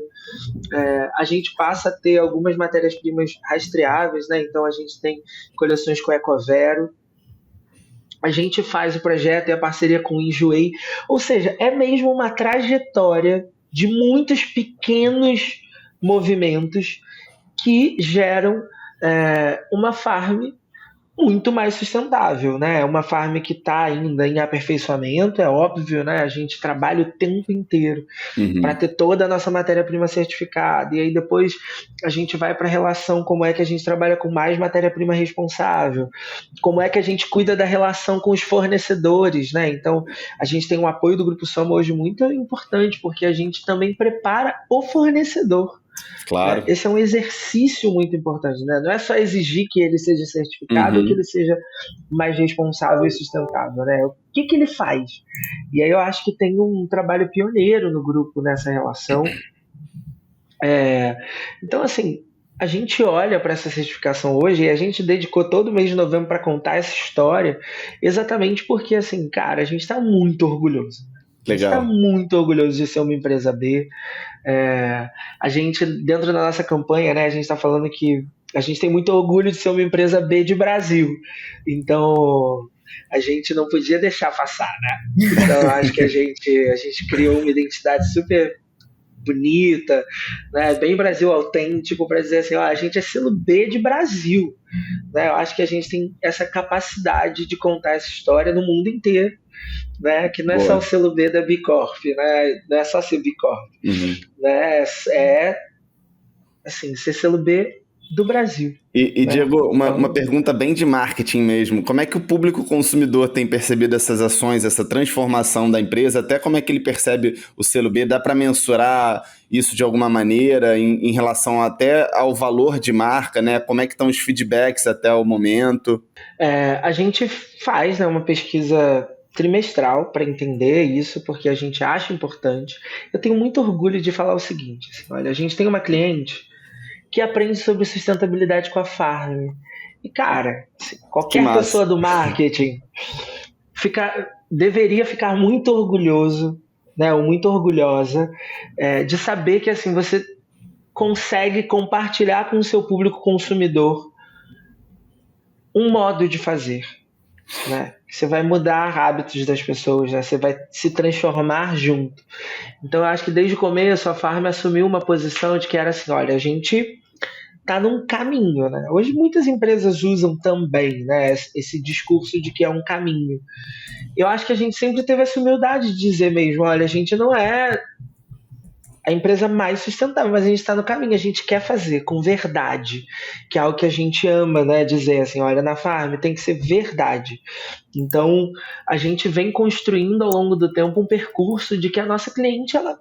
A gente passa a ter algumas matérias-primas rastreáveis, né? Então a gente tem coleções com Ecovero. A gente faz o projeto e a parceria com o Enjoei, ou seja, é mesmo uma trajetória de muitos pequenos movimentos que geram uma farm muito mais sustentável, né? É uma farm que está ainda em aperfeiçoamento, é óbvio, né? A gente trabalha o tempo inteiro para ter toda a nossa matéria-prima certificada, e aí depois a gente vai para a relação, como é que a gente trabalha com mais matéria-prima responsável, como é que a gente cuida da relação com os fornecedores, né? Então a gente tem um apoio do Grupo Soma hoje muito importante, porque a gente também prepara o fornecedor. Claro. Esse é um exercício muito importante, né? Não é só exigir que ele seja certificado ou que ele seja mais responsável e sustentável, né? O que ele faz? E aí eu acho que tem um trabalho pioneiro no grupo nessa relação. Então, assim, a gente olha para essa certificação hoje e a gente dedicou todo o mês de novembro para contar essa história, exatamente porque, assim, cara, a gente está muito orgulhoso. A gente está muito orgulhoso de ser uma empresa B. A gente, dentro da nossa campanha, né, a gente está falando que a gente tem muito orgulho de ser uma empresa B de Brasil. Então, a gente não podia deixar passar, né? Então, acho que a gente criou uma identidade super bonita, né, bem Brasil autêntico, para dizer assim, ó, a gente é selo B de Brasil, né? Eu acho que a gente tem essa capacidade de contar essa história no mundo inteiro, né? Que não é só o selo B da B Corp, né? Não é só ser B Corp, né? Assim, ser selo B do Brasil. E né? Diego, uma pergunta bem de marketing mesmo. Como é que o público consumidor tem percebido essas ações, essa transformação da empresa? Até como é que ele percebe o selo B? Dá para mensurar isso de alguma maneira em relação até ao valor de marca, né? Como é que estão os feedbacks até o momento? A gente faz, né, uma pesquisa trimestral para entender isso, porque a gente acha importante. Eu tenho muito orgulho de falar o seguinte, assim, olha, a gente tem uma cliente que aprende sobre sustentabilidade com a farm. E, cara, qualquer pessoa do marketing deveria ficar muito orgulhoso, né, ou muito orgulhosa de saber que assim, você consegue compartilhar com o seu público consumidor um modo de fazer. né? Você vai mudar hábitos das pessoas, né? Você vai se transformar junto. Então, eu acho que desde o começo a Farm assumiu uma posição de que era assim, olha, a gente tá num caminho, né? Hoje muitas empresas usam também, né, esse discurso de que é um caminho. Eu acho que a gente sempre teve essa humildade de dizer mesmo, olha, a gente não é a empresa mais sustentável, mas a gente está no caminho, a gente quer fazer com verdade, que é algo que a gente ama, né? Dizer assim, olha, na Farm tem que ser verdade. Então, a gente vem construindo ao longo do tempo um percurso de que a nossa cliente, ela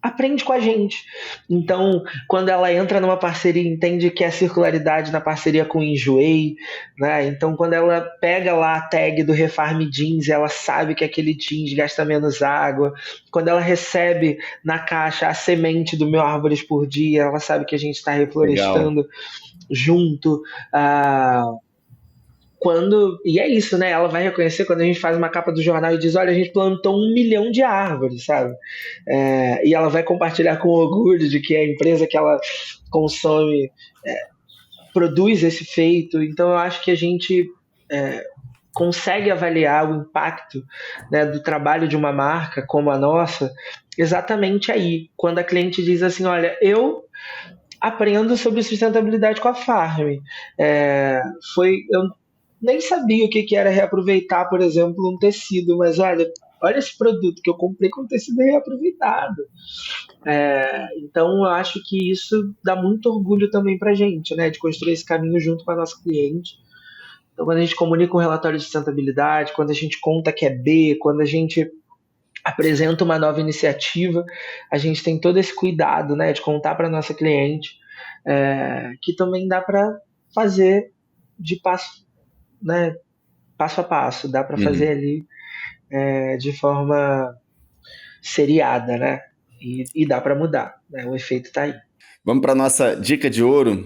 aprende com a gente. Então, quando ela entra numa parceria, entende que é circularidade na parceria com o Enjoei, né? Então, quando ela pega lá a tag do Refarm Jeans, ela sabe que aquele jeans gasta menos água. Quando ela recebe na caixa a semente do Meu Árvores por Dia, ela sabe que a gente está reflorestando junto. E é isso, né? Ela vai reconhecer quando a gente faz uma capa do jornal e diz, olha, a gente plantou 1 milhão de árvores, sabe? E ela vai compartilhar com orgulho de que a empresa que ela consome produz esse feito. Então, eu acho que a gente consegue avaliar o impacto, né, do trabalho de uma marca como a nossa exatamente aí, quando a cliente diz assim, olha, eu aprendo sobre sustentabilidade com a Farm. Eu nem sabia o que era reaproveitar, por exemplo, um tecido, mas olha esse produto que eu comprei com tecido reaproveitado. Então, eu acho que isso dá muito orgulho também pra gente, né, de construir esse caminho junto com a nossa cliente. Então, quando a gente comunica um relatório de sustentabilidade, quando a gente conta que é B, quando a gente apresenta uma nova iniciativa, a gente tem todo esse cuidado, né, de contar para nossa cliente que também dá para fazer de passo a passo, dá para fazer ali de forma seriada, né? E dá para mudar, né? O efeito tá aí. Vamos para nossa dica de ouro.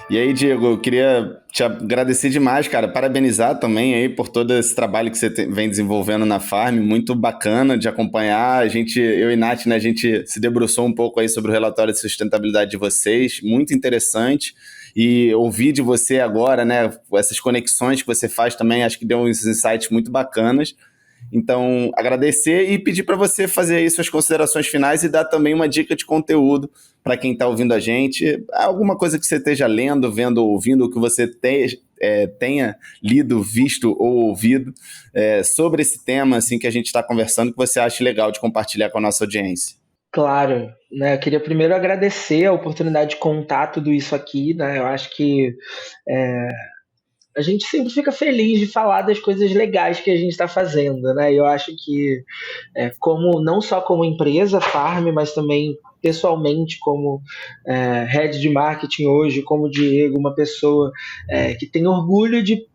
E aí, Diego, eu queria te agradecer demais, cara, parabenizar também aí por todo esse trabalho que você vem desenvolvendo na Farm, muito bacana de acompanhar. Eu e Nath, né, a gente se debruçou um pouco aí sobre o relatório de sustentabilidade de vocês, muito interessante. E ouvir de você agora, né, essas conexões que você faz também, acho que deu uns insights muito bacanas. Então, agradecer e pedir para você fazer aí suas considerações finais e dar também uma dica de conteúdo para quem está ouvindo a gente. Alguma coisa que você esteja lendo, vendo ou ouvindo, ou que você tenha lido, visto ou ouvido sobre esse tema assim, que a gente está conversando, que você acha legal de compartilhar com a nossa audiência. Claro, né? Eu queria primeiro agradecer a oportunidade de contar tudo isso aqui, né? Eu acho que a gente sempre fica feliz de falar das coisas legais que a gente está fazendo, né? Eu acho que não só como empresa Farm, mas também pessoalmente como head de marketing hoje, como Diego, uma pessoa que tem orgulho de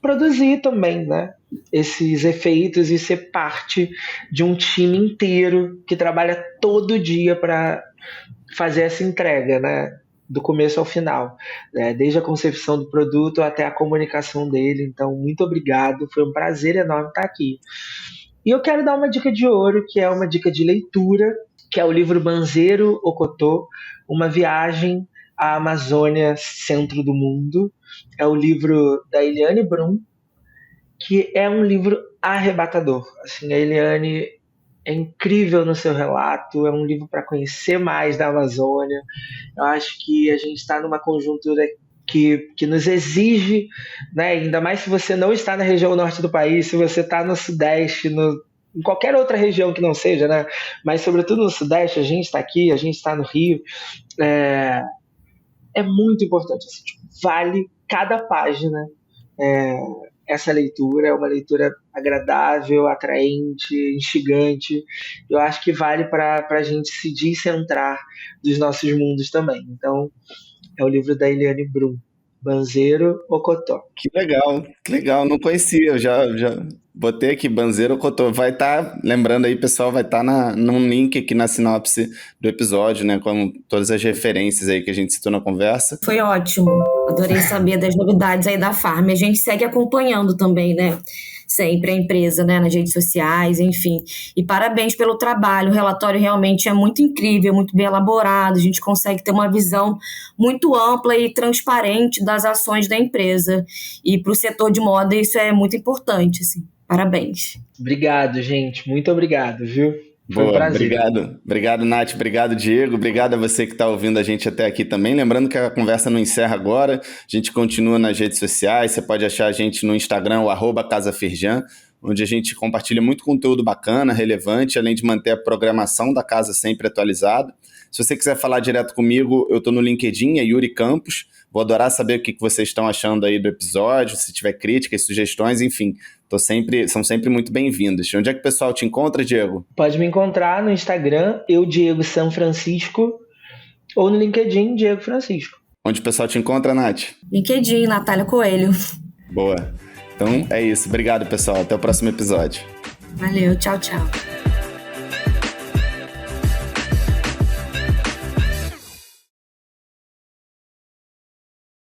produzir também, né, esses efeitos e ser parte de um time inteiro que trabalha todo dia para fazer essa entrega, né, do começo ao final, desde a concepção do produto até a comunicação dele. Então, muito obrigado, foi um prazer enorme estar aqui. E eu quero dar uma dica de ouro, que é uma dica de leitura, que é o livro Banzeiro Ocotô, uma viagem à Amazônia, centro do mundo. É o livro da Eliane Brum, que é um livro arrebatador. Assim, a Eliane é incrível no seu relato, é um livro para conhecer mais da Amazônia. Eu acho que a gente está numa conjuntura que nos exige, né, ainda mais se você não está na região norte do país, se você está no sudeste, em qualquer outra região que não seja, né, mas sobretudo no sudeste, a gente está aqui, a gente está no Rio, é muito importante, assim, vale cada página. Essa leitura é uma leitura agradável, atraente, instigante. Eu acho que vale para a gente se descentrar dos nossos mundos também. Então, é o livro da Eliane Brum, Banzeiro Ocotô. Que legal, não conhecia, eu já botei aqui, Banzeiro Ocotô, vai estar, lembrando aí, pessoal, vai estar num link aqui na sinopse do episódio, né, com todas as referências aí que a gente citou na conversa. Foi ótimo, adorei saber das novidades aí da Farm, a gente segue acompanhando também, né, sempre a empresa, né, nas redes sociais, enfim. E parabéns pelo trabalho, o relatório realmente é muito incrível, muito bem elaborado, a gente consegue ter uma visão muito ampla e transparente das ações da empresa. E para o setor de moda isso é muito importante, assim. Parabéns. Obrigado, gente. Muito obrigado, viu? Foi um prazer. Obrigado. Obrigado, Nath. Obrigado, Diego. Obrigado a você que está ouvindo a gente até aqui também. Lembrando que a conversa não encerra agora. A gente continua nas redes sociais. Você pode achar a gente no Instagram, o @CasaFirjan, onde a gente compartilha muito conteúdo bacana, relevante, além de manter a programação da casa sempre atualizada. Se você quiser falar direto comigo, eu estou no LinkedIn, é Yuri Campos. Vou adorar saber o que vocês estão achando aí do episódio, se tiver críticas, sugestões, enfim. São sempre muito bem-vindos. Onde é que o pessoal te encontra, Diego? Pode me encontrar no Instagram, Diego San Francisco, ou no LinkedIn, Diego Francisco. Onde o pessoal te encontra, Nath? LinkedIn, Natália Coelho. Boa. Então é isso. Obrigado, pessoal. Até o próximo episódio. Valeu, tchau, tchau.